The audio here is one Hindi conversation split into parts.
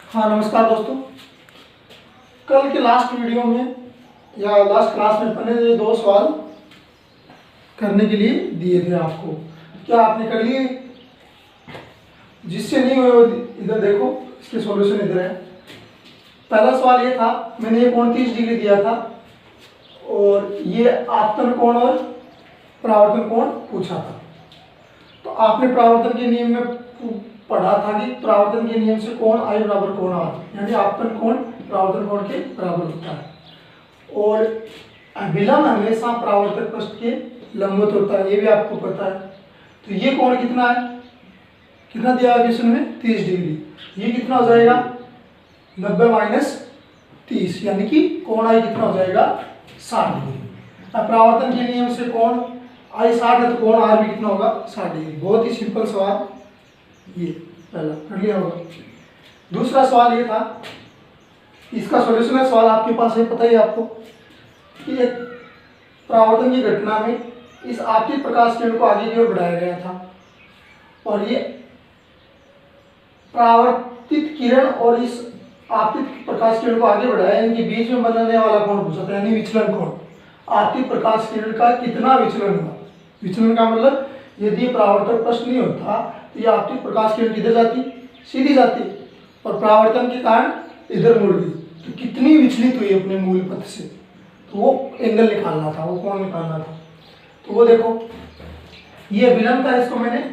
हाँ नमस्कार दोस्तों। कल के लास्ट वीडियो में या लास्ट क्लास में मैंने ये 2 सवाल करने के लिए दिए थे आपको, क्या आपने कर लिए? जिससे नहीं हुए वो इधर देखो, इसके सॉल्यूशन इधर है। पहला सवाल ये था, मैंने ये कोण 30 डिग्री दिया था और ये आपतन कोण और परावर्तन कोण पूछा था। तो आपने परावर्तन के नियम में पढ़ा था कि परावर्तन के नियम से कोण I बराबर कोण R, यानी आपतन कोण परावर्तन कोण के बराबर होता है और अभिलंब हमेशा परावर्तक पृष्ठ के लंबवत होता है, ये भी आपको पता है। तो ये कोण कितना है, कितना दिया है क्वेश्चन में? 30 डिग्री। ये कितना हो जाएगा? 90 माइनस 30, यानी कि कोण I कितना हो जाएगा? 60 डिग्री। अब परावर्तन के नियम से कोण I 60 है तो कोण R भी कितना होगा? 60 डिग्री। बहुत ही सिंपल सवाल ये पहला कर लिया होगा। दूसरा सवाल ये था, इसका सॉल्यूशन है, सवाल आपके पास है, पता ही आपको कि एक परावर्तन की घटना में इस आपतित प्रकाश किरण को आगे की ओर बढ़ाया गया था और ये परावर्तित किरण और इस आपतित प्रकाश किरण को आगे बढ़ाया, इनके बीच में बनने वाला कोण पूछा था, यानी विचलन कोण। आपतित प्रकाश किरण का कितना विचलन हुआ? विचलन का मतलब यदि परावर्तक पृष्ठ नहीं होता तो ये आपतित प्रकाश किरण किधर जाती? सीधी जाती, और परावर्तन के कारण इधर मुड़ गई, तो कितनी विचलित हुई अपने मूल पथ से, तो वो एंगल निकालना था, वो कोण निकालना था। तो वो देखो, ये विलंब था, इसको मैंने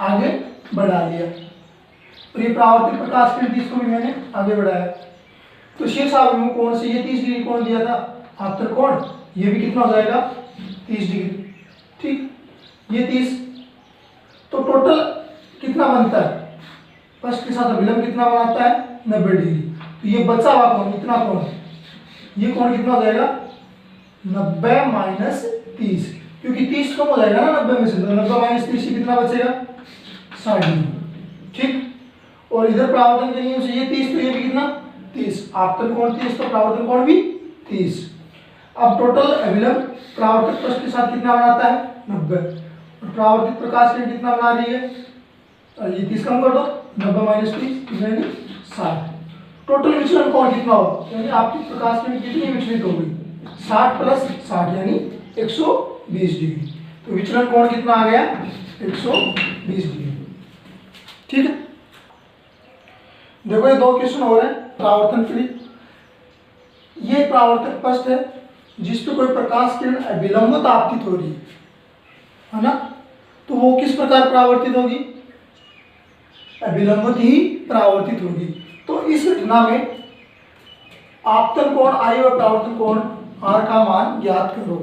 आगे बढ़ा लिया और ये परावर्तित प्रकाश किरण थी, इसको भी मैंने आगे बढ़ाया। तो शीर्ष अभिमुख कोण से ये 30 डिग्री कोण दिया था आपतन कोण, ये भी कितना हो जाएगा? 30 डिग्री। ठीक, ये 30, तो टोटल कितना बनता है? पृष्ठ के साथ अभिलंब कितना बनाता है? 90 डिग्री। तो ये बचा हुआ कोण, इतना कोण, ये कोण कितना हो जाएगा? 90 माइनस 30, क्योंकि 30 कम हो जाएगा ना 90 में से, तो 90 माइनस 30 से कितना बचेगा? 60 डिग्री। ठीक, और इधर परावर्तन के नियम से ये 30, तो ये भी कितना? 30। आपतन कोण 30 तो परावर्तन कोण भी 30। अब टोटल अभिलंब परावर्तक पृष्ठ के साथ कितना बनाता है? 90। और परावर्तित प्रकाश किरण कितना बना रही है? ये 30 कम कर दो, 90 माइनस 30 यानी 60। टोटल विचलन कोण कितना होगा? यानी आपकी प्रकाश किरण कितनी विचलित हो गई? 60 प्लस 60 यानी 120 डिग्री। तो विचलन कोण कितना आ गया? 120 डिग्री। ठीक है, देखो ये 2 क्वेश्चन हो रहे हैं परावर्तन के लिए। ये परावर्तक पृष्ठ है जिस पे कोई प्रकाश किरण अभिलंबित आपतित हो रही है ना, तो वो किस प्रकार परावर्तित होगी? अभिलंबित ही परावर्तित होगी। तो इस घटना में आपतन कोण I और परावर्तन कोण R का मान ज्ञात करो।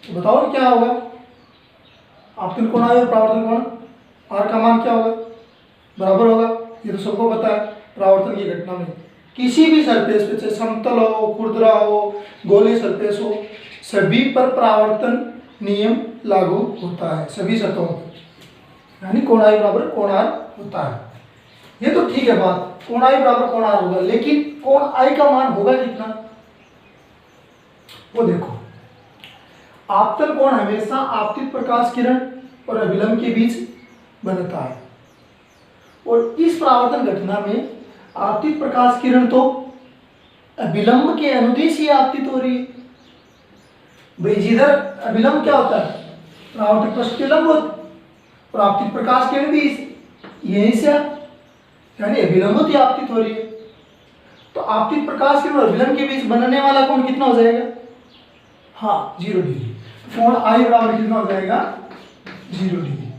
तो बताओ क्या होगा? आपतन कोण I और परावर्तन कोण R का मान क्या होगा? बराबर होगा, ये तो सबको पता है। परावर्तन की घटना में किसी भी सरफेस पे, चाहे समतल हो, खुरदरा हो, गोलीय सरफेस हो, सभी पर परावर्तन नियम लागू होता है, सभी सतहों पर, यानी कोण I बराबर कोण R होता है। ये तो ठीक है बात, कोण I बराबर कोण R होगा, लेकिन कोण I का मान होगा कितना? वो देखो, आपतन कोण हमेशा आपतित प्रकाश किरण और अभिलंब के बीच बनता है, और इस परावर्तन घटना में आपतित प्रकाश किरण तो अभिलंब के अनुदिश ही आपतित हो रही है। भाई जिधर अभिलंब क्या होता है? परावर्तक पृष्ठ के लंबवत, और आपतित प्रकाश किरण भी यहीं से, यानी अभिलंबित ही आपतित हो रही है। तो आपतित प्रकाश किरण और अभिलंब के बीच बनने वाला कोण कितना हो जाएगा? हाँ, 0 डिग्री। कोण I बराबर कितना हो जाएगा? 0 डिग्री।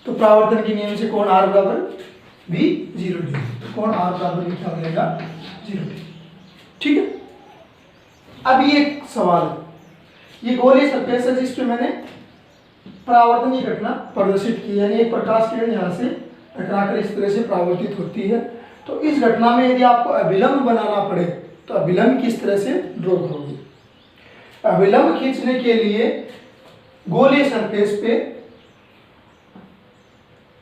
तो परावर्तन के नियम से कोण R बराबर भी 0 डिग्री, तो कोण R बराबर कितना हो जाएगा? 0 डिग्री। ठीक है, अब ये एक सवाल है, ये गोलीय सरफेस है जिस पे मैंने परावर्तन की घटना प्रदर्शित की, यानी एक प्रकाश किरण यहाँ से टकराकर इस तरह से परावर्तित होती है। तो इस घटना में यदि आपको अभिलंब बनाना पड़े तो अभिलंब किस तरह से ड्रॉ करोगे? अभिलंब खींचने के लिए गोलीय सरफेस पे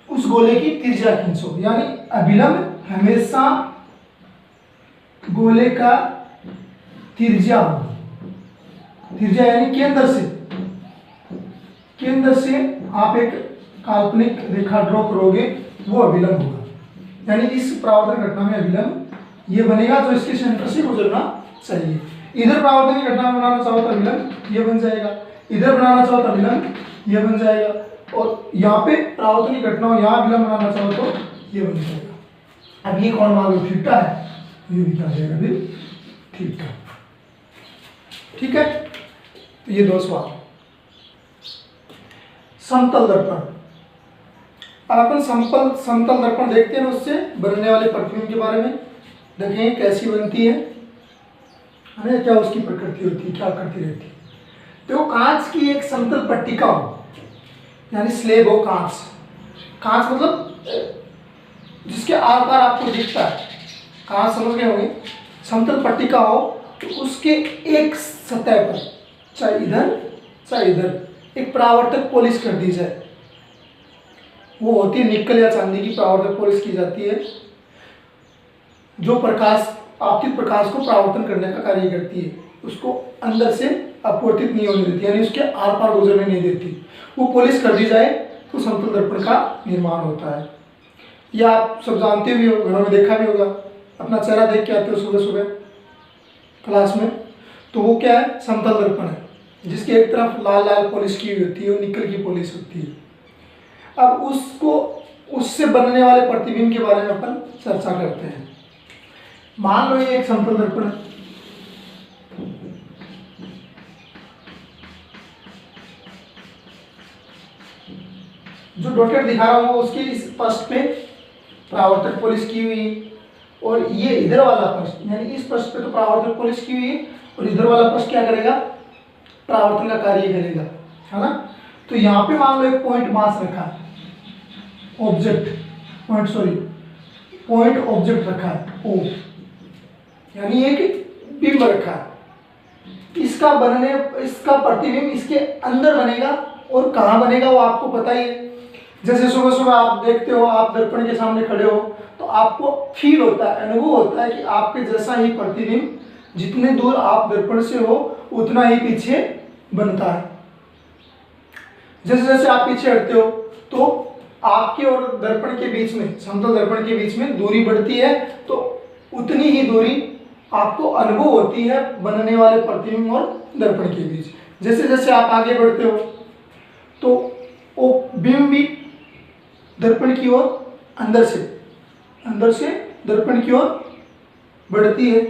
उस गोले की त्रिज्या खींचो, यानी अभिलंब हमेशा गोले का त्रिज्या होगी। त्रिज्या यानी केंद्र से आप एक काल्पनिक रेखा ड्रॉ करोगे, वो अभिलंब होगा। यानी इस परावर्तन घटना में अभिलंब ये बनेगा जो इसके सेंटर से गुजरना चाहिए। इधर परावर्तन की घटना में बनाना चाहो तो अभिलंब ये बन जाएगा, इधर बनाना चाहो तो अभिलंब ये बन जाएगा, और यहाँ पे परावर्तन की घटना हो यहाँ अभिलंब बनाना चाहो तो ये बन जाएगा। अब ये कौन मान लो थीटा है, ये भी क्या जाएगा फिर थीटा। ठीक है, तो ये दो सवाल। समतल दर्पण, अब अपन समतल दर्पण देखते हैं, उससे बनने वाले प्रतिबिंब के बारे में देखें कैसी बनती है ना, क्या उसकी प्रकृति होती है, क्या करती रहती है। तो कांच की एक समतल पट्टिका हो, यानी स्लेब हो, कांच मतलब जिसके आर पार आपको दिखता है, कांच समझ गए होंगे। समतल पट्टिका हो तो उसके एक सतह पर चाहे इधर एक परावर्तक पॉलिश कर दी जाए। वो होती है निकल या चांदी की परावर्तक पॉलिश की जाती है, जो प्रकाश आपतित प्रकाश को परावर्तन करने का कार्य करती है, उसको अंदर से अपवर्तित नहीं होने देती, यानी उसके आर पार गुजरने नहीं देती। वो पॉलिश कर दी जाए तो समतल दर्पण का निर्माण होता है। या आप सब जानते भी हो, घरों में देखा भी होगा, अपना चेहरा देख के आते हो सुबह सुबह क्लास में, तो वो क्या है, समतल दर्पण है, जिसकी एक तरफ लाल लाल पॉलिश की हुई होती है और निकल की पॉलिश होती है। अब उससे बनने वाले प्रतिबिंब के बारे में अपन चर्चा करते हैं। मान लो ये एक समतल दर्पण है, जो डॉटेड दिखा रहा हूँ उसकी इस पृष्ठ पे परावर्तक पॉलिश की हुई, और ये इधर वाला पृष्ठ, यानी इस पृष्ठ पे तो परावर्तक पॉलिश की हुई है, और इधर वाला पृष्ठ क्या करेगा, परावर्तन का कार्य करेगा, है ना। तो यहाँ पे मान लो एक पॉइंट मास रखा है, पॉइंट ऑब्जेक्ट रखा है ओ, यानी एक बिंब रखा है। इसका प्रतिबिंब इसके अंदर बनेगा, और कहाँ बनेगा वो आपको पता ही है। जैसे सुबह सुबह आप देखते हो, आप दर्पण के सामने खड़े हो तो आपको फील होता है, अनुभव होता है कि आपके जैसा ही प्रतिबिंब जितने दूर आप दर्पण से हो उतना ही पीछे बनता है। जैसे जैसे आप पीछे हटते हो तो आपके और दर्पण के बीच में, समतल दर्पण के बीच में दूरी बढ़ती है, तो उतनी ही दूरी आपको अनुभव होती है बनने वाले प्रतिबिंब और दर्पण के बीच। जैसे जैसे आप आगे बढ़ते हो तो वो बिंब भी दर्पण की ओर अंदर से दर्पण की ओर बढ़ती है,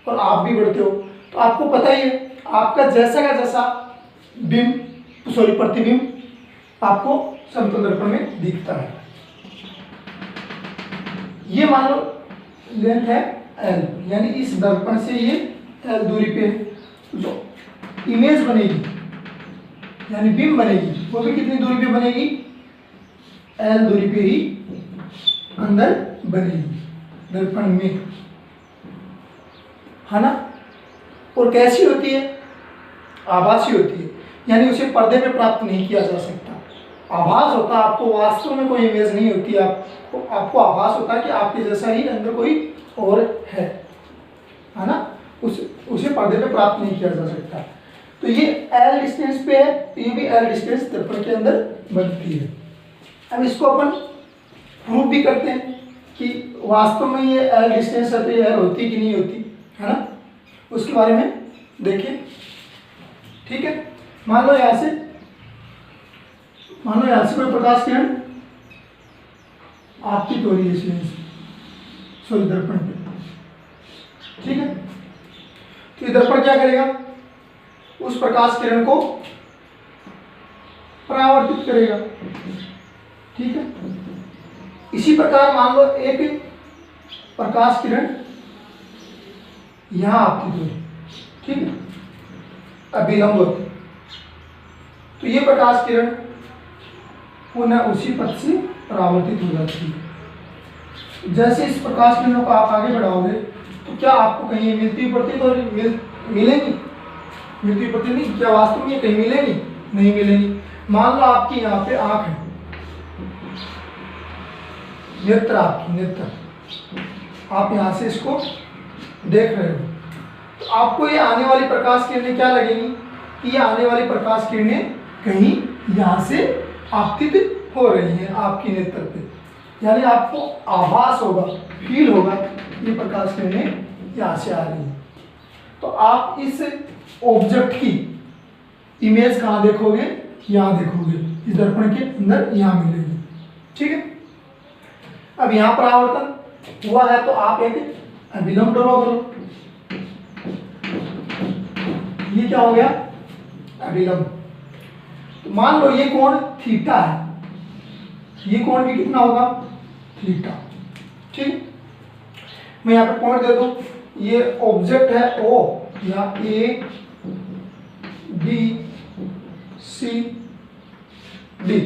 और आप भी बढ़ते हो। तो आपको पता ही है, आपका जैसा का जैसा प्रतिबिंब आपको समतल दर्पण में दिखता है। ये मान लो लेंथ है L, यानी इस दर्पण से ये L दूरी पे जो इमेज बनेगी, यानी बिंब बनेगी, वो भी कितनी दूरी पे बनेगी, L दूरी पे ही अंदर बनेगी दर्पण में, है ना। और कैसी होती है, आभासी होती है, यानी उसे पर्दे पे प्राप्त नहीं किया जा सकता। आभास होता है, आपको वास्तव में कोई इमेज नहीं होती, आपको आभास होता है कि आपके जैसा ही अंदर कोई और है ना। उसे पर्दे पे प्राप्त नहीं किया जा सकता। तो ये L डिस्टेंस पे है, तो ये भी L डिस्टेंस दर्पण के अंदर बनती है। अब इसको अपन प्रूव भी करते हैं कि वास्तव में ये L डिस्टेंस है तो ये L होती कि नहीं होती, है ना, उसके बारे में देखें। ठीक है, मान लो यहाँ से कोई प्रकाश किरण आपकी हो रही है सूर्य दर्पण पे, ठीक है। तो ये दर्पण क्या करेगा, उस प्रकाश किरण को परावर्तित करेगा, ठीक है। इसी प्रकार मान लो एक प्रकाश किरण यहां आपकी दूरी, ठीक है, अभिलंब होती, तो ये प्रकाश किरण पुनः उसी पथ से परावर्तित हो जाती है। जैसे इस प्रकाश किरणों को आप आगे बढ़ाओगे तो क्या आपको कहीं मिलती प्रतीत और मिलेंगी, मिलती प्रतीत नहीं, क्या वास्तव में कहीं मिलेंगी, नहीं मिलेंगी। मान लो आपकी यहाँ पे आंख है, नेत्र, आपकी नेत्र, आप यहाँ से इसको देख रहे हो, तो आपको ये आने वाली प्रकाश किरणें क्या लगेंगी कि ये आने वाली प्रकाश किरणें कहीं यहाँ से आपतित हो रही हैं आपकी नेत्र पे, यानी आपको आभास होगा, फील होगा ये प्रकाश किरणें यहाँ से आ रही है। तो आप इस ऑब्जेक्ट की इमेज कहाँ देखोगे, यहाँ देखोगे, इस दर्पण के अंदर यहाँ मिलेगी। ठीक है, अब यहाँ परावर्तन हुआ है तो आप एक अभिलंब ड्रॉ करो। ये क्या हो गया, अभिलंब। तो मान लो ये कोण थीटा है, ये कोण भी कितना होगा, थीटा। ठीक, मैं यहाँ पे पॉइंट दे दूं, ये ऑब्जेक्ट है ओ, या ए बी सी डी,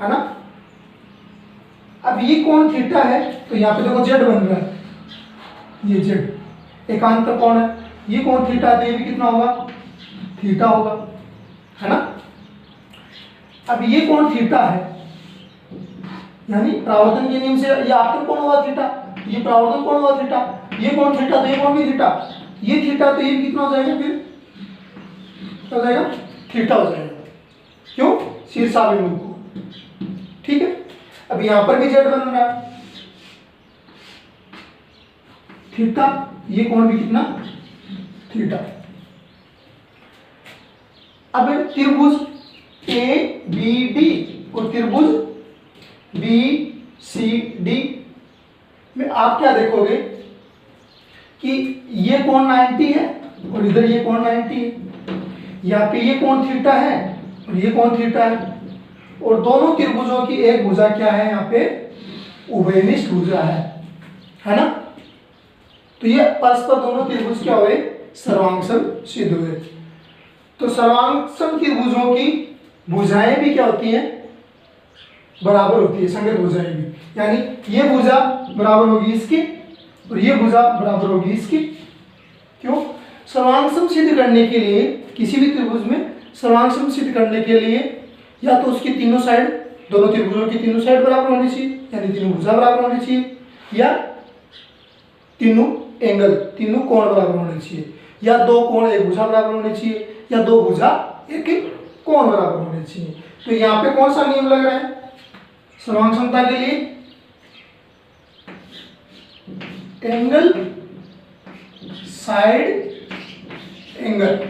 है ना। अब ये कोण थीटा है तो यहाँ पे देखो जेड बन रहा है, ये जेड एकांतर कोण है, ये कोण थीटा तो ये भी कितना होगा, थीटा होगा, है ना। अब ये कोण थीटा है, यानी परावर्तन के नियम से ये आपतन कोण हुआ थीटा, ये परावर्तन कोण हुआ थीटा, ये कोण थीटा तो ये कोण भी थीटा, ये थीटा तो ये कितना हो जाएगा, फिर हो जाएगा थीटा हो जाएगा, क्यों, शीर्षाभिमुख कोण। ठीक है, अब यहां पर भी जेड बन रहा है थीटा, ये कोण भी कितना, थीटा। अब त्रिभुज ए बी डी और त्रिभुज बी सी डी में आप क्या देखोगे कि ये कोण 90 है और इधर ये कोण 90 है, यहाँ पे ये कोण थीटा है और ये कोण थीटा है, और दोनों त्रिभुजों की एक भुजा क्या है, यहाँ पे उभयनिष्ठ भुजा है ना। तो ये परस्पर दोनों त्रिभुज क्या हुए, सर्वांगसम सिद्ध हुए। तो सर्वांगसम त्रिभुजों की भुजाएं भी क्या होती हैं, बराबर होती है, संगत भुजाएं भी, यानी ये भुजा बराबर होगी इसकी और ये भुजा बराबर होगी इसकी। क्यों, सर्वांगसम सिद्ध करने के लिए, किसी भी त्रिभुज में सर्वांगसम सिद्ध करने के लिए या तो उसकी तीनों साइड, दोनों त्रिभुजों की तीनों साइड बराबर होनी चाहिए, यानी तीनों भुजा बराबर होनी चाहिए, या तीनों एंगल, तीनों कोण बराबर होने चाहिए, या दो कोण एक भुजा बराबर होने चाहिए, या दो भुजा एक कोण बराबर होने चाहिए। तो यहाँ पे कौन सा नियम लग रहा है सर्वांग समता के लिए, एंगल साइड एंगल,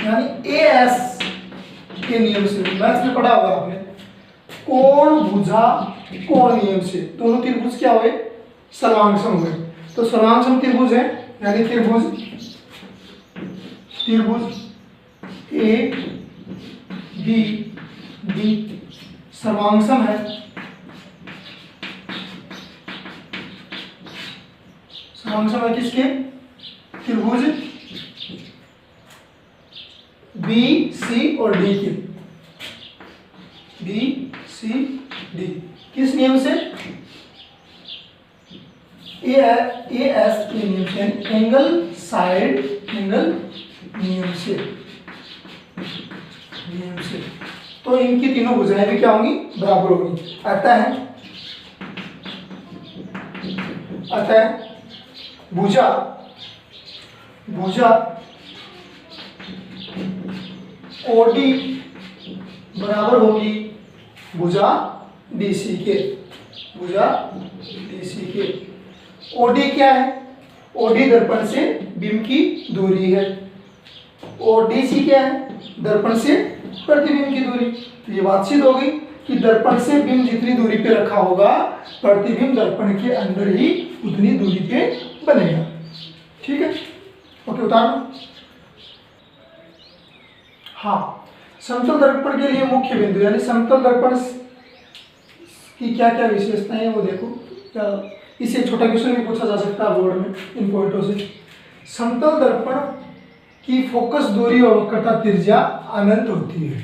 यानी ए एस के नियम से, मैथ्स में पढ़ा होगा आपने, कोण भुजा कोण नियम से दोनों त्रिभुज क्या हुए, सर्वांगसम हुए। तो सर्वांगसम त्रिभुज है, यानी त्रिभुज ए बी डी सर्वांगसम है, सर्वांगसम है किसके, त्रिभुज बी सी और डी के, बी सी डी किस नियम से, ए एस के नियम से, एंगल साइड एंगल नियम से, नियम से। तो इनकी तीनों भुजाएं भी क्या होंगी, बराबर होंगी। अतः भुजा ओडी बराबर होगी भुजा डीसी के, भुजा डीसी के। ओडी क्या है, ओडी दर्पण से बिंब की दूरी है, और डीसी क्या है, दर्पण से प्रतिबिंब की दूरी। तो ये बात सिद्ध हो गई कि दर्पण से बिंब जितनी दूरी पे रखा होगा, प्रतिबिंब दर्पण के अंदर ही उतनी दूरी पे बनेगा। ठीक है, ओके, उतार लो। हाँ, समतल दर्पण के लिए मुख्य बिंदु, यानी समतल दर्पण की क्या क्या विशेषताएं हैं वो देखो। इसे छोटा क्वेश्चन भी पूछा जा सकता है बोर्ड में इन पॉइंटों से। समतल दर्पण की फोकस दूरी और वक्रता त्रिज्या अनंत होती है,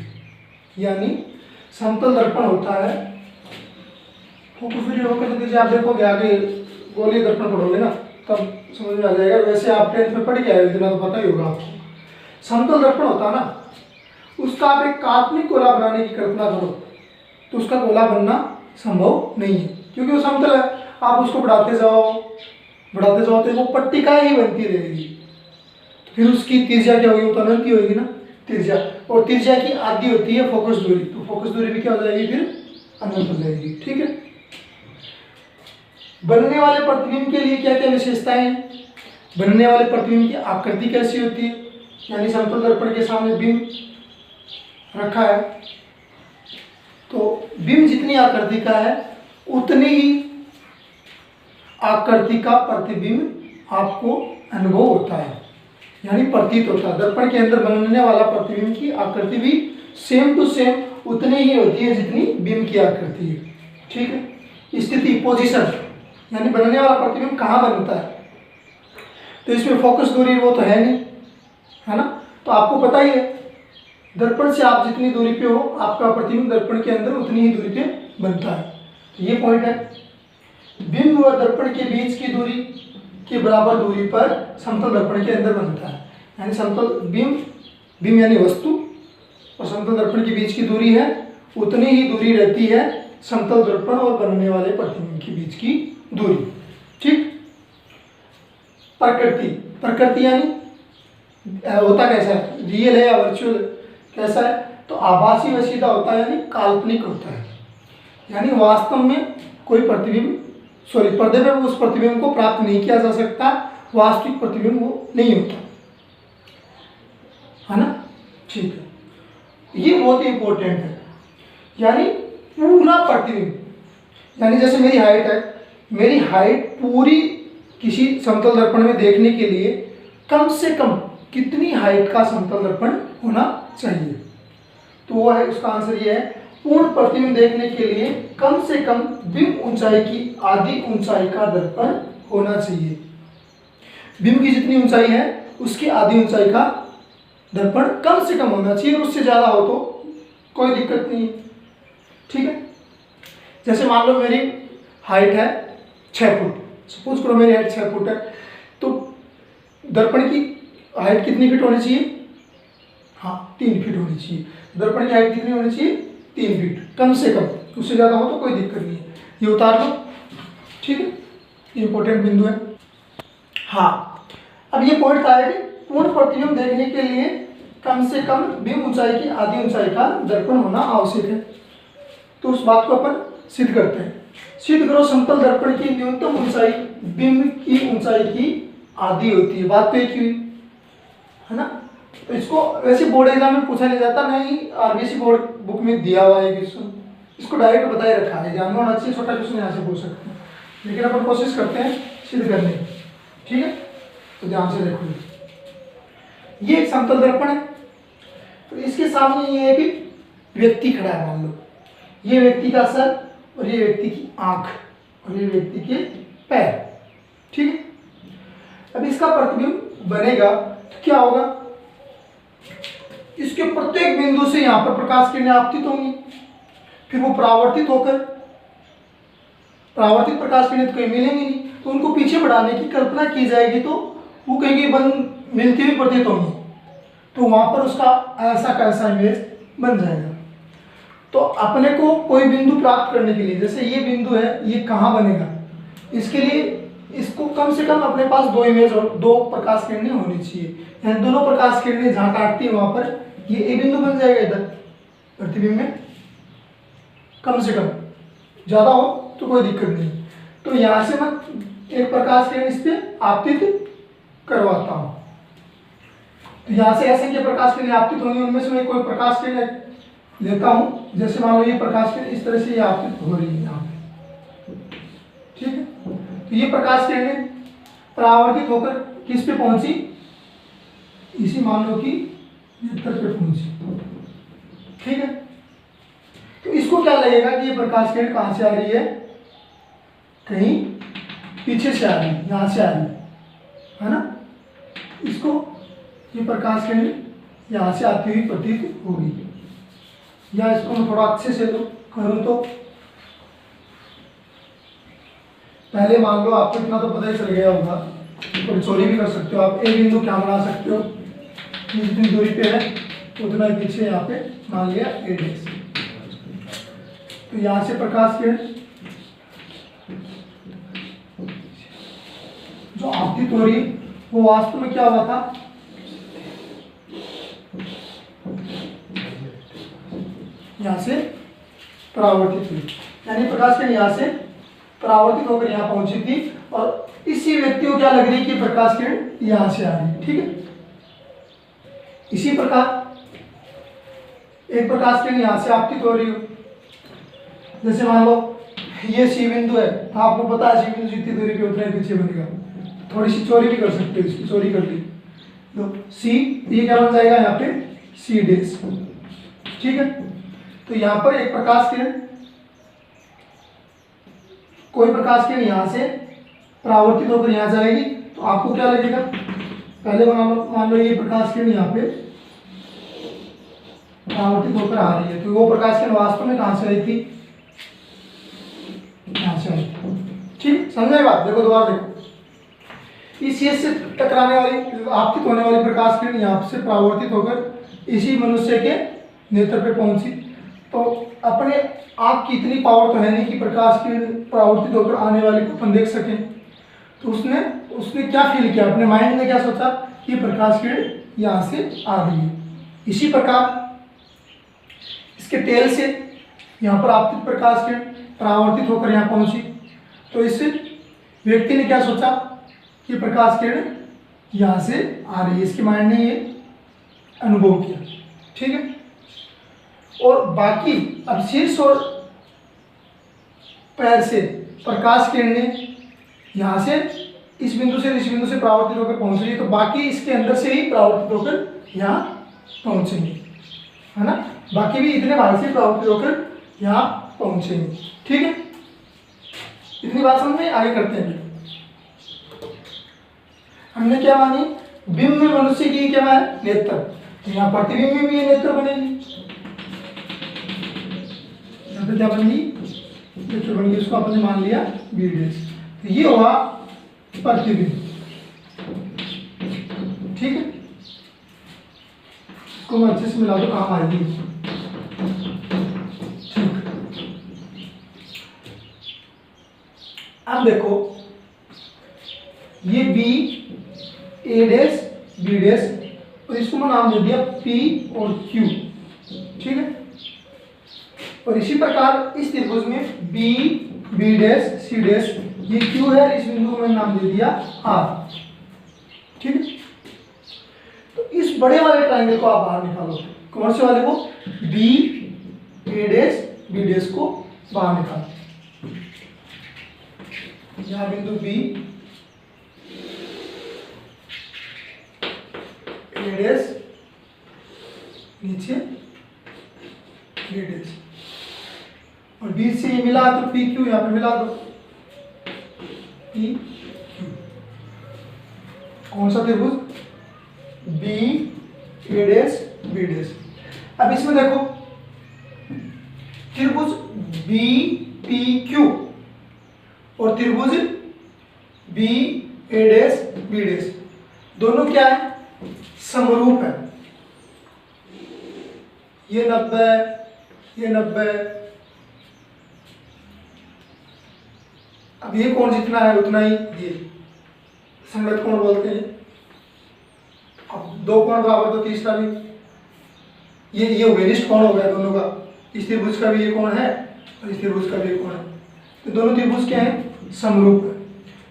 यानी समतल दर्पण होता है, फोकस दूरी और वक्रता त्रिज्या आप देखोगे आगे गोलीय दर्पण पढ़ोगे ना तब समझ में आ जाएगा। वैसे आप 10th में पढ़ के आए, इतना तो पता ही होगा आपको। समतल दर्पण होता है ना, उसका आप एक काल्पनिक गोला बनाने की कल्पना करो तो उसका गोला बनना संभव नहीं है, क्योंकि वो समतल है। आप उसको बढ़ाते जाओ तो वो पट्टिकाएं ही बनती रहेगी, फिर उसकी त्रिज्या क्या होगी, वो तो अनंत ही होगी ना त्रिज्या, और त्रिज्या की आधी होती है फोकस दूरी, तो फोकस दूरी भी क्या हो जाएगी, फिर अनंत हो जाएगी। ठीक है। बनने वाले प्रतिबिंब के लिए क्या क्या विशेषताएं हैं? बनने वाले प्रतिबिंब की आकृति कैसी होती है, यानी समतल दर्पण के सामने बिंब रखा है तो बिंब जितनी आकृति का है उतनी ही आकृति का प्रतिबिंब आपको अनुभव होता है, यानी प्रतीत होता है। दर्पण के अंदर बनने वाला प्रतिबिंब की आकृति भी सेम टू सेम उतनी ही होती है जितनी बिंब की आकृति है। ठीक है। स्थिति, पोजीशन, यानी बनने वाला प्रतिबिंब कहाँ बनता है, तो इसमें फोकस दूरी वो तो है नहीं, है ना। तो आपको पता ही है दर्पण से आप जितनी दूरी पे हो आपका प्रतिबिंब दर्पण के अंदर उतनी ही दूरी पे बनता है। तो ये पॉइंट है। बिंब व दर्पण के बीच की दूरी के बराबर दूरी पर समतल दर्पण के अंदर बनता है, यानी समतल बिंब यानी वस्तु और समतल दर्पण के बीच की दूरी है उतनी ही दूरी रहती है समतल दर्पण और बनने वाले प्रतिबिंब के बीच की दूरी। ठीक। प्रकृति यानी होता कैसा है, रियल है या वर्चुअल कैसा है, तो आभासी व सीधा होता है यानी काल्पनिक होता है, यानी वास्तव में कोई पर्दे पे उस प्रतिबिंब को प्राप्त नहीं किया जा सकता, वास्तविक प्रतिबिंब वो नहीं होता, है ना। ठीक है, ये बहुत ही इंपॉर्टेंट है। यानी पूरा प्रतिबिंब, यानी जैसे मेरी हाइट है, मेरी हाइट पूरी किसी समतल दर्पण में देखने के लिए कम से कम कितनी हाइट का समतल दर्पण होना चाहिए, तो वो है, उसका आंसर ये है, पूर्ण प्रतिबिंब देखने के लिए कम से कम बिंब ऊंचाई की आधी ऊंचाई का दर्पण होना चाहिए। बिंब की जितनी ऊंचाई है उसकी आधी ऊंचाई का दर्पण कम से कम होना चाहिए, उससे ज़्यादा हो तो कोई दिक्कत नहीं। ठीक है। जैसे मान लो मेरी हाइट है 6 फुट, सपोज करो मेरी हाइट 6 फुट है, तो दर्पण की हाइट कितनी फीट होनी चाहिए, हाँ 3 फीट होनी चाहिए। दर्पण की हाइट कितनी होनी चाहिए, 3 फीट कम से कम, उससे ज़्यादा हो तो कोई दिक्कत नहीं है, ये उतार लो। ठीक है, ये इंपॉर्टेंट बिंदु है। हाँ, अब ये पॉइंट था कि पूर्ण प्रतिबिंब देखने के लिए कम से कम बिंब ऊंचाई की आधी ऊंचाई का दर्पण होना आवश्यक है, तो उस बात को अपन सिद्ध करते हैं। सिद्ध करो समतल दर्पण की न्यूनतम ऊंचाई बिंब की ऊंचाई की आधी होती है। बात तो एक ही हुई, है ना। तो इसको वैसे बोर्ड एग्जाम में पूछा नहीं जाता, नहीं आरबीएसई बोर्ड बुक में दिया हुआ है क्वेश्चन, इसको डायरेक्ट बताए रखा है, जानना होना चाहिए, छोटा क्वेश्चन यहाँ से पूछ सकते हैं, लेकिन अपन कोशिश करते हैं सिद्ध करने की। ठीक है, तो ध्यान से देखो, ये एक समतल दर्पण है, तो इसके सामने ये है कि व्यक्ति खड़ा है, मान लो ये व्यक्ति का सर और ये व्यक्ति की आंख और ये व्यक्ति के पैर। ठीक है, अब इसका प्रतिबिंब बनेगा तो क्या होगा, इसके प्रत्येक बिंदु से यहां पर प्रकाश किरणें आपतित होंगी, फिर वो परावर्तित होकर, परावर्तित प्रकाश किरणें तो कहीं मिलेंगी नहीं, तो उनको पीछे बढ़ाने की कल्पना की जाएगी, तो वो कहीं मिलती हुई प्रतीत होंगी, तो वहां पर उसका ऐसा कैसा इमेज बन जाएगा। तो अपने को कोई बिंदु प्राप्त करने के लिए, जैसे ये बिंदु है, ये कहाँ बनेगा, इसके लिए इसको कम से कम अपने पास 2 इमेज और 2 प्रकाश किरणें होनी चाहिए, यानी दोनों प्रकाश किरणें जहाँ काटती है वहां पर ये ए बिंदु बन जाएगा इधर प्रतिबिंब में, कम से कम, ज़्यादा हो तो कोई दिक्कत नहीं। तो यहाँ से मैं एक प्रकाश किरण इस पर आपतित करवाता हूँ, तो यहाँ से ऐसे के प्रकाश किरणें आपतित होंगी, उनमें से मैं कोई प्रकाश किरण लेता हूँ, जैसे मान लो ये प्रकाश किरण इस तरह से ये आपतित हो रही है यहाँ पे। ठीक है, तो ये प्रकाश किरणें परावर्तित होकर किस पे पहुंची, इसी मान लो कि नेत्र पे पहुंची। ठीक है, तो इसको क्या लगेगा कि ये प्रकाश किरण कहाँ से आ रही है, कहीं पीछे से आ रही है, यहाँ से आ रही है ना। इसको ये प्रकाश किरण यहाँ से आती हुई प्रतीत होगी, या इसको मैं थोड़ा अच्छे से करूँ तो पहले मान लो आपको इतना तो पता ही चल गया होगा, तो चोरी भी कर सकते हो आप, एक बिंदु क्या बना सकते हो, जितनी दूरी पे है उतना ही पीछे यहाँ पे मान लिया ए डेक्स, तो यहाँ से प्रकाश किरण जो आपतित हो रही वो वास्तव में क्या हुआ था, यहाँ से परावर्तित हुई, यानी प्रकाश किरण यहाँ से परावर्तित होकर यहाँ पहुंची थी और इसी व्यक्ति को क्या लग रही है कि प्रकाश किरण यहाँ से आ रही है। ठीक है, इसी प्रकार एक प्रकाश किरण यहाँ से आपतित हो रही हो, जैसे मान लो ये सी बिंदु है, आपको पता है सी बिंदु जितनी दूरी पे उतना ही पीछे बनेगा, थोड़ी सी चोरी भी कर सकते हो, इसकी चोरी कर ली तो सी, ये क्या बन जाएगा यहाँ पे सी डैश। ठीक है, तो यहाँ पर एक प्रकाश किरण, कोई प्रकाश किरण यहाँ से परावर्तित होकर यहाँ जाएगी तो आपको क्या लगेगा, पहले मान लो ये प्रकाश किरण यहाँ पे परावर्तित होकर आ रही है, तो वो प्रकाश किरण वास्तव में कहाँ से आई थी, यहाँ से आई थी। ठीक, समझे बात? देखो दोबारा देखो, इस चीज से टकराने वाली आपतित होने वाली प्रकाश किरण यहाँ से परावर्तित होकर इसी मनुष्य के नेत्र पे पहुंची, तो अपने आँख की इतनी पावर तो है नहीं कि प्रकाश किरण परावर्तित होकर आने वाली को अपन देख सकें, तो उसने क्या फील किया, अपने माइंड ने क्या सोचा कि प्रकाश किरण यहाँ से आ रही है। इसी प्रकार इसके टेल से यहाँ पर आपतित प्रकाश किरण परावर्तित होकर यहाँ पहुंची, तो इस व्यक्ति ने क्या सोचा कि प्रकाश किरण यहाँ से आ रही है, इसके माइंड ने ये अनुभव किया। ठीक है, और बाकी अब शीर्ष और पैर से प्रकाश किरण ने यहाँ से इस बिंदु से परावर्तित होकर पहुंच रही है, तो बाकी इसके अंदर से ही परावर्तित होकर यहाँ पहुंचेंगे, है ना, बाकी भी इतने भाग से परावर्तित होकर यहाँ पहुंचेंगे। ठीक है, इतनी बात समझ में, आगे करते हैं। हमने क्या मानी, बिंब में मनुष्य की क्या है, नेत्र, तो यहाँ प्रतिबिंब में भी ये नेत्र बनेगी, यहाँ पे क्या बनेगी, नेत्र बनेगी, उसको आपने मान लिया बी डैश, तो ये हुआ प्रतिबिंब। ठीक है, इसको मैं अच्छे से मिला दो, काम आएगी। ठीक, अब देखो ये बी ए डैश बी डैश, और इसको मैं नाम दे दिया पी और क्यू। ठीक है, और इसी प्रकार इस त्रिभुज में B B dash C dash, ये क्यू है, इस बिंदु को मैंने नाम दे दिया आर। ठीक है, तो इस बड़े वाले ट्रायंगल को आप बाहर निकालो, कौन से वाले को, बी ए डैश बी डैश को बाहर निकालो, यहां बिंदु बी ए डैश, नीचे बी डैश, और बी से ये मिला तो पी क्यू यहाँ पे मिला दो, पी क्यू, कौन सा त्रिभुज, बी ए डैश बी डैश। अब इसमें देखो त्रिभुज बी पी क्यू और त्रिभुज बी ए डैश बी डैश, दोनों क्या है, समरूप है, ये 90 ये 90, अब ये कोण जितना है उतना ही ये संगत कोण बोलते हैं। अब दो कोण बराबर तो तीसरा भी, ये वेनिस्ट कोण हो गया दोनों का, इस त्रिभुज का भी ये कोण है और इस त्रिभुज का भी कोण है, तो दोनों त्रिभुज क्या है, समरूप है।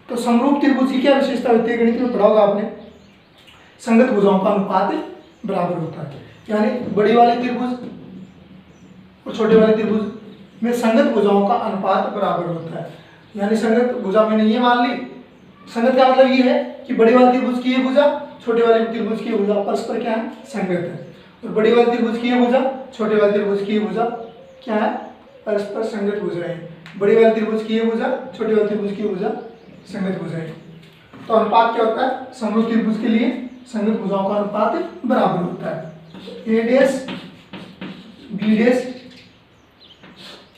तो समरूप त्रिभुज की क्या विशेषता होती है, गणित में पढ़ा होगा आपने, संगत भुजाओं का अनुपात बराबर होता है, यानी बड़ी वाले त्रिभुज और छोटे वाले त्रिभुज में संगत भुजाओं का अनुपात बराबर होता है। यानी संगत भुजा मैंने ये मान ली, संगत का मतलब ये है कि बड़ी वाले त्रिभुज की ये भुजा, छोटे वाले त्रिभुज की ये भुजा परस्पर क्या है, संगत है, और बड़ी वाले त्रिभुज की ये भुजा, छोटे वाले त्रिभुज की ये भुजा क्या है, परस्पर संगत भुजाएं, बड़ी वाले त्रिभुज की ये भुजा, छोटे वाले त्रिभुज की भुजा संगत भुजाएं। तो अनुपात क्या होता है, समरूप त्रिभुज के लिए संगत भुजाओं का अनुपात बराबर होता है। ए डैश बी डैश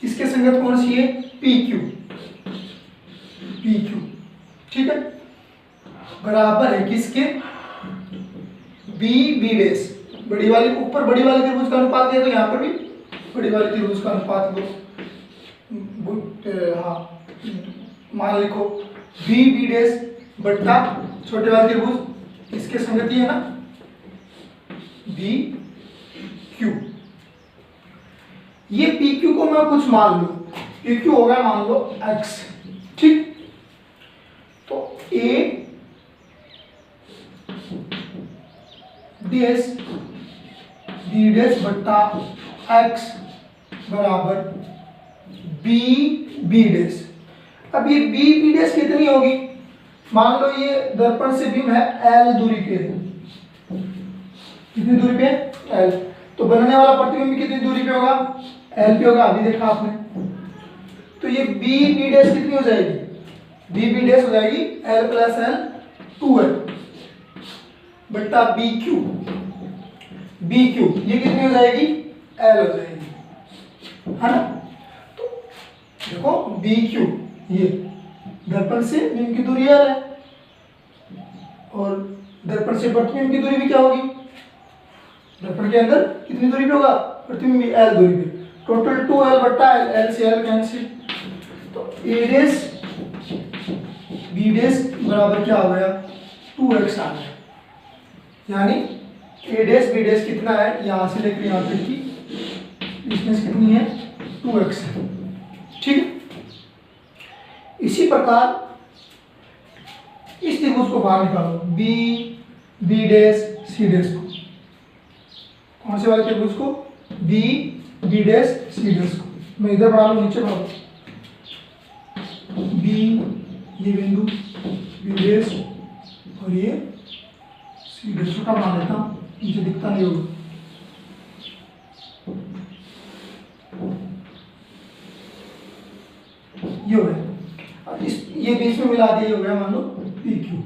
किसके संगत कौन सी है, पी क्यू, पी क्यू। ठीक है, बराबर है किसके, बी बी डैश, बड़ी वाली ऊपर बड़ी वाली त्रिभुज का अनुपात दिया तो यहाँ पर भी बड़ी वाली त्रिभुज का अनुपात दो, हाँ मान लिखो बी बी डैश बट्टा छोटे वाले त्रिभुज, इसके संगति है ना बी क्यू। ये पी क्यू को मैं कुछ मान लूँ, पी क्यू होगा मान लो एक्स, ठीक, तो ए डैश बी डैश बट्टा एक्स बराबर बी बी डैश। अब ये बी बी डैश कितनी होगी? मान लो ये दर्पण से बीम है एल दूरी पे, कितनी दूरी पे? एल। तो बनने वाला प्रतिबिंब कितनी दूरी पे होगा? एल पे होगा, अभी देखा आपने। तो ये बी बी डैश कितनी हो जाएगी? बी बी डैश हो जाएगी एल प्लस एल 2एल बट्टा बी क्यू। बी क्यू ये कितनी हो जाएगी? एल हो जाएगी, है ना। तो देखो बी क्यू ये दर्पण से बीम की दूरी एल है और दर्पण से प्रतिबिंब की दूरी भी क्या होगी? दर्पण के अंदर कितनी दूरी पे होगा? प्रतिबिंब भी एल दूरी पे। टोटल 2l बट्टा एल, एल से एल कैंसिल। तो ए डैश बी डैश बराबर क्या हो गया? 2x आ गया। यानी ए डैश बी डैश कितना है? यहाँ से लेकर यहाँ तक की डिस्टेंस कितनी है? 2x है, ठीक है। इसी प्रकार इस त्रिभुज को बाहर निकालो, B B dash C dash को। कौन से वाले त्रिभुज को? B B dash C dash को। मैं इधर बढ़ा लूँ, नीचे बढ़ा लूँ, बी ये बिंदु बी डैश और ये सी डैश। छोटा बना लेता हूँ, नीचे दिखता नहीं होगा। ये हो गया, इस ये बीच में मिला दिया, हो गया मान लो पी क्यू।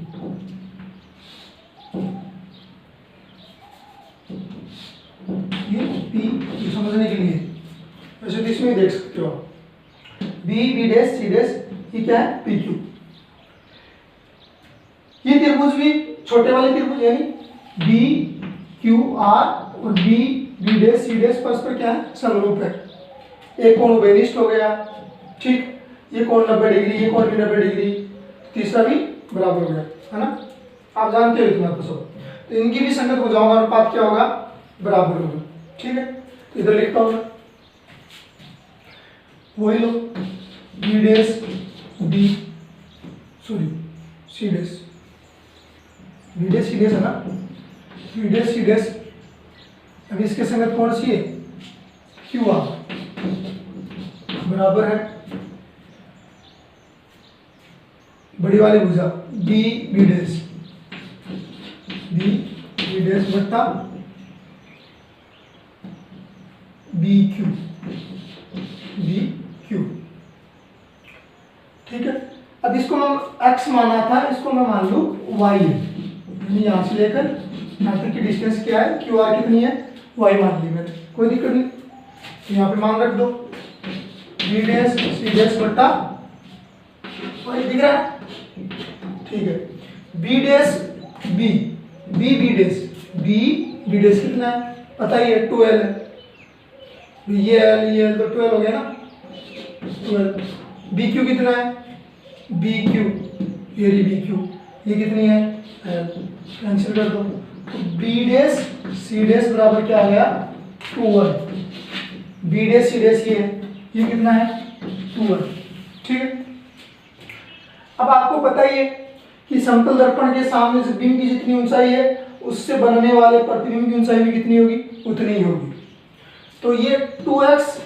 ये पी समझने के लिए, वैसे तो इसमें देख सकते हो B B dash C dash, ये क्या है? P Q. ये त्रिभुज भी छोटे वाले त्रिभुज यानी बी क्यू आर और B B dash C dash परस्पर क्या है? समरूप है। एक कोण उभयनिष्ठ हो गया, ठीक। ये कोण 90 डिग्री, ये कोण भी 90 डिग्री, तीसरा भी बराबर हो गया, है ना। आप जानते हो इतना तो सब। तो इनकी भी संगत भुजाओं का अनुपात क्या होगा? बराबर होगा, ठीक है। तो इधर लिखता हूँ मैं, वही लो B dash B sorry C dash, B dash C dash है ना, बी डैश सी डैश। अब इसके संगत कौन सी है? क्यू आर बराबर है बड़ी वाली भुजा B B dash, B B dash बट्टा बी क्यू, बी क्यू, ठीक है। अब इसको मैं x माना था, इसको मैं मान लूँ y है, यानी यहाँ से लेकर यहाँ तक की डिस्टेंस क्या है? क्यू आर कितनी है? y मान ली मैंने, कोई दिक्कत नहीं। तो यहाँ पे मान रख दो बी डैश सी डैश बट्टा y, दिख रहा है, ठीक है। B dash B B B dash, B B dash कितना है? पता ही है 2l है, ये l तो 12 हो गया ना, 12। बी क्यू कितना है? बी क्यू ये बी क्यू, ये कितनी है? कैंसिल कर दो। तो बी डैश सी डैश बराबर क्या आ गया? 2l। B dash C dash ये कितना है? 2l, ठीक है। अब आपको पता ही है कि समतल दर्पण के सामने से बीम की जितनी ऊंचाई है उससे बनने वाले प्रतिबिंब की ऊंचाई भी कितनी होगी? उतनी ही होगी। तो ये 2x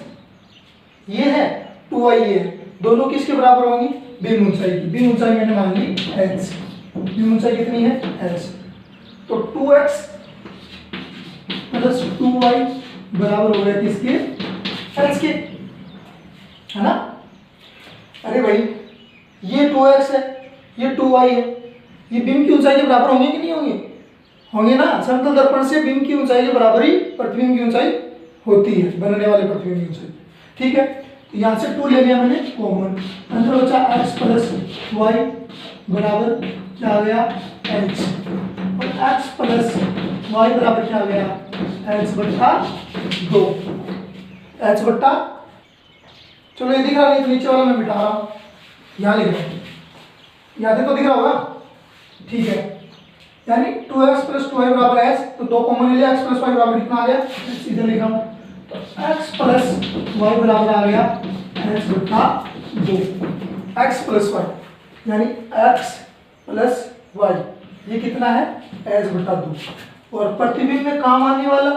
ये है, 2y ये है, दोनों किसके बराबर होंगी? बीम ऊंचाई की। बीम ऊंचाई मैंने मान ली h, बीम ऊंचाई कितनी है? h। तो 2x प्लस 2y बराबर हो गया किसके? h के, है ना। अरे भाई ये 2x है, ये 2y है, ये बीम की ऊंचाई के बराबर होंगे कि नहीं होंगे? होंगे ना। समतल दर्पण से बीम की ऊंचाई के बराबर ही प्रतिबिंब की ऊंचाई होती है, बनने वाले प्रतिबिंब की ऊंचाई, ठीक है। तो यहाँ से 2 ले लिया मैंने कॉमन, अंदर बचा x प्लस वाई बराबर क्या आ गया? h, और x प्लस वाई बराबर क्या आ गया? h बट्टा 2, h बट्टा, चलो ये दिख रहा है, नीचे वाला मैं मिटा रहा हूँ, यहाँ लिख रहा हूँ, यहाँ देखो दिख रहा होगा, ठीक है। यानी 2x प्लस 2y बराबर h, तो 2 कॉमन ले लिया, x प्लस y बराबर कितना आ गया? इधर लिखा हूँ, तो x प्लस y बराबर आ गया h बट्टा 2, x प्लस वाई, यानी x प्लस वाई, ये कितना है एच बटा 2। और प्रतिबिंब में काम आने वाला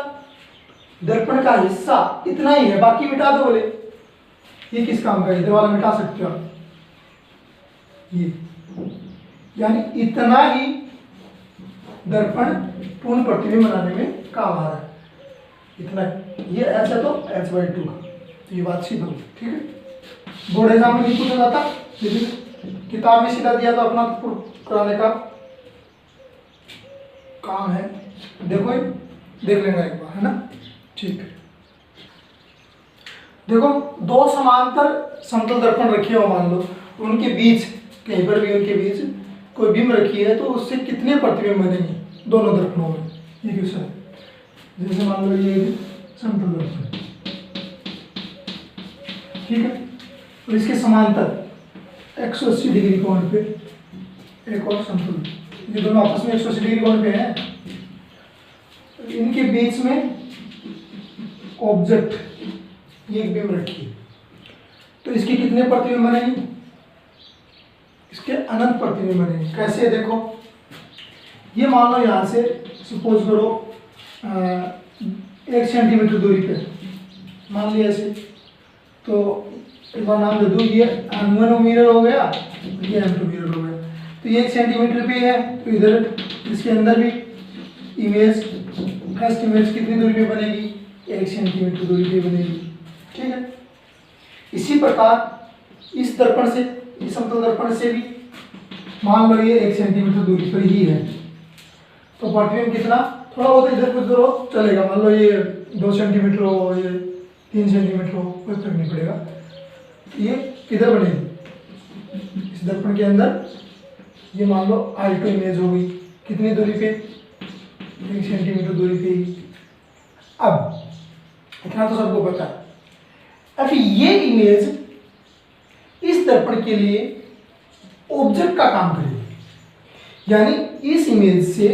दर्पण का हिस्सा इतना ही है, बाकी मिटा दो बोले। ये किस काम का, इधर वाला मिटा सकते हो आप, ये यानी इतना ही दर्पण पूर्ण प्रतिबिंब बनाने में काम आ रहा है, इतना। ये एच है तो एच बाई 2 का, तो ये बात सीधा होगी, ठीक है। बोर्ड एग्जाम में नहीं पूछा जाता, लेकिन किताब में सीधा दिया तो अपना कराने का काम है। देखो देख लेना एक बार, है ना, ठीक है। देखो दो समांतर समतल दर्पण रखे हो मान लो, उनके बीच कहीं पर भी उनके बीच कोई बिंब रखी है, तो उससे कितने प्रतिबिंब बनेंगे दोनों दर्पणों में, ये क्वेश्चन है। जैसे मान लो ये समतल दर्पण, ठीक है, और इसके समांतर 180 डिग्री कोण पे एक और समतल, ये दोनों आपस में 180 डिग्री कोण पे हैं। इनके बीच में ऑब्जेक्ट, ये एक बिंब रखी है, तो इसके कितने प्रतिबिंब बनेंगे, इसके अनंत प्रतिबिंब बनेंगे। कैसे है देखो, ये मान लो यहाँ से सपोज करो 1 सेंटीमीटर दूरी पे मान लिया ऐसे, तो एक बार नाम दे दूँ, ये M1 मिरर हो गया, ये M2 मिरर हो गया। तो ये 1 सेंटीमीटर पे है, तो इधर इसके अंदर भी इमेज, फर्स्ट इमेज कितनी दूरी पे बनेगी, 1 सेंटीमीटर दूरी पे बनेगी, ठीक है। इसी प्रकार इस दर्पण से, इस समतल दर्पण से भी मान लो ये 1 सेंटीमीटर दूरी पर ही है, तो प्रतिबिंब कितना, थोड़ा बहुत इधर कुछ दूर हो चलेगा, मान लो ये 2 सेंटीमीटर हो, ये 3 सेंटीमीटर हो, कोई फर्क नहीं पड़ेगा। ये किधर बनेगी, इस दर्पण के अंदर, ये मान लो I2 इमेज होगी, कितनी दूरी पे, 1 सेंटीमीटर दूरी पे ही। अब इतना तो सबको पता है। अब ये इमेज इस दर्पण के लिए ऑब्जेक्ट का काम करेगी, यानी इस इमेज से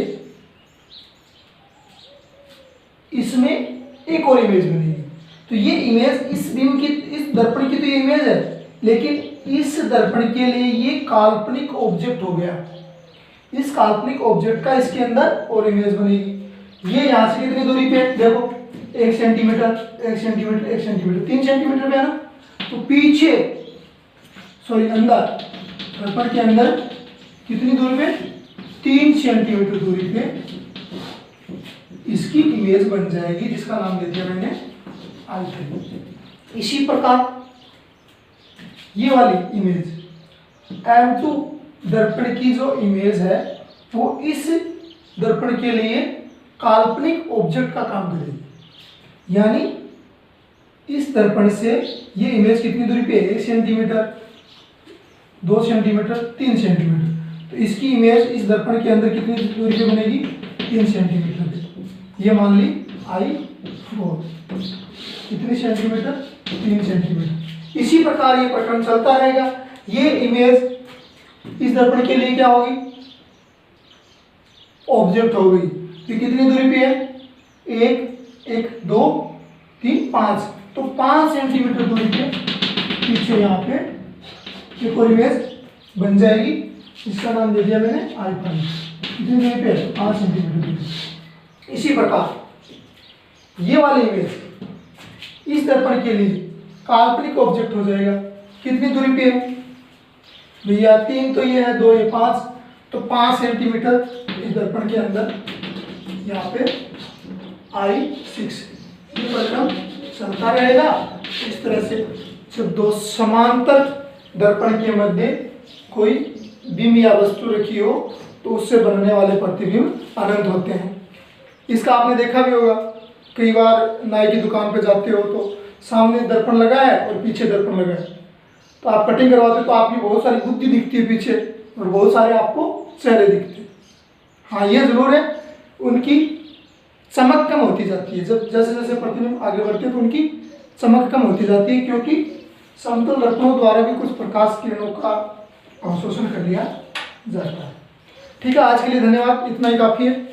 इसमें एक और इमेज बनेगी। तो ये इमेज इस बिंब की, इस दर्पण की तो ये इमेज है, लेकिन इस दर्पण के लिए ये काल्पनिक ऑब्जेक्ट हो गया। इस काल्पनिक ऑब्जेक्ट का इसके अंदर और इमेज बनेगी। ये यहाँ से कितनी दूरी पे देखो, 1 सेंटीमीटर, 1 सेंटीमीटर, 1 सेंटीमीटर, 3 सेंटीमीटर पे है ना। तो पीछे, सॉरी अंदर, दर्पण के अंदर कितनी दूरी पे, 3 सेंटीमीटर दूरी पे इसकी इमेज बन जाएगी, जिसका नाम दे दिया मैंने I3। इसी प्रकार ये वाली इमेज M2 दर्पण की जो इमेज है, वो इस दर्पण के लिए काल्पनिक ऑब्जेक्ट का काम करेगी। यानी इस दर्पण से ये इमेज कितनी दूरी पे है, 1 सेंटीमीटर, 2 सेंटीमीटर, 3 सेंटीमीटर। तो इसकी इमेज इस दर्पण के अंदर कितनी दूरी पे बनेगी, 3 सेंटीमीटर पे। ये मान ली I4, कितनी सेंटीमीटर, 3 सेंटीमीटर। इसी प्रकार ये पैटर्न चलता रहेगा। ये इमेज इस दर्पण के लिए क्या होगी, ऑब्जेक्ट हो गई। तो कितनी दूरी पे है, 1, 2, 3, 5, तो 5 सेंटीमीटर दूरी पे पीछे यहाँ पे एक और इमेज बन जाएगी, इसका नाम दे दिया मैंने I5। कितनी दूरी पे, 5 सेंटीमीटर दूरी। इसी प्रकार ये वाली इमेज इस दर्पण के लिए काल्पनिक ऑब्जेक्ट हो जाएगा। कितनी दूरी पे है भैया, 3, तो ये है 2, ये 5, तो 5 सेंटीमीटर इस दर्पण के अंदर यहाँ पे I6। ये पैटर्न चलता रहेगा इस तरह से। जब दो समांतर दर्पण के मध्य कोई बिंब या वस्तु रखी हो, तो उससे बनने वाले प्रतिबिंब अनंत होते हैं। इसका आपने देखा भी होगा, कई बार नाई की दुकान पे जाते हो तो सामने दर्पण लगा है और पीछे दर्पण लगा है, तो आप कटिंग करवाते हो तो आपकी बहुत सारी बुद्धि दिखती है पीछे, और बहुत सारे आपको चेहरे दिखते हैं। हाँ ये जरूर है, उनकी चमक कम होती जाती है। जब जैसे जैसे प्रतिबिंब आगे बढ़ते हैं तो उनकी चमक कम होती जाती है, क्योंकि समतल दर्पणों द्वारा भी कुछ प्रकाश किरणों का अवशोषण कर लिया जाता है। ठीक है, आज के लिए धन्यवाद, इतना ही काफ़ी है।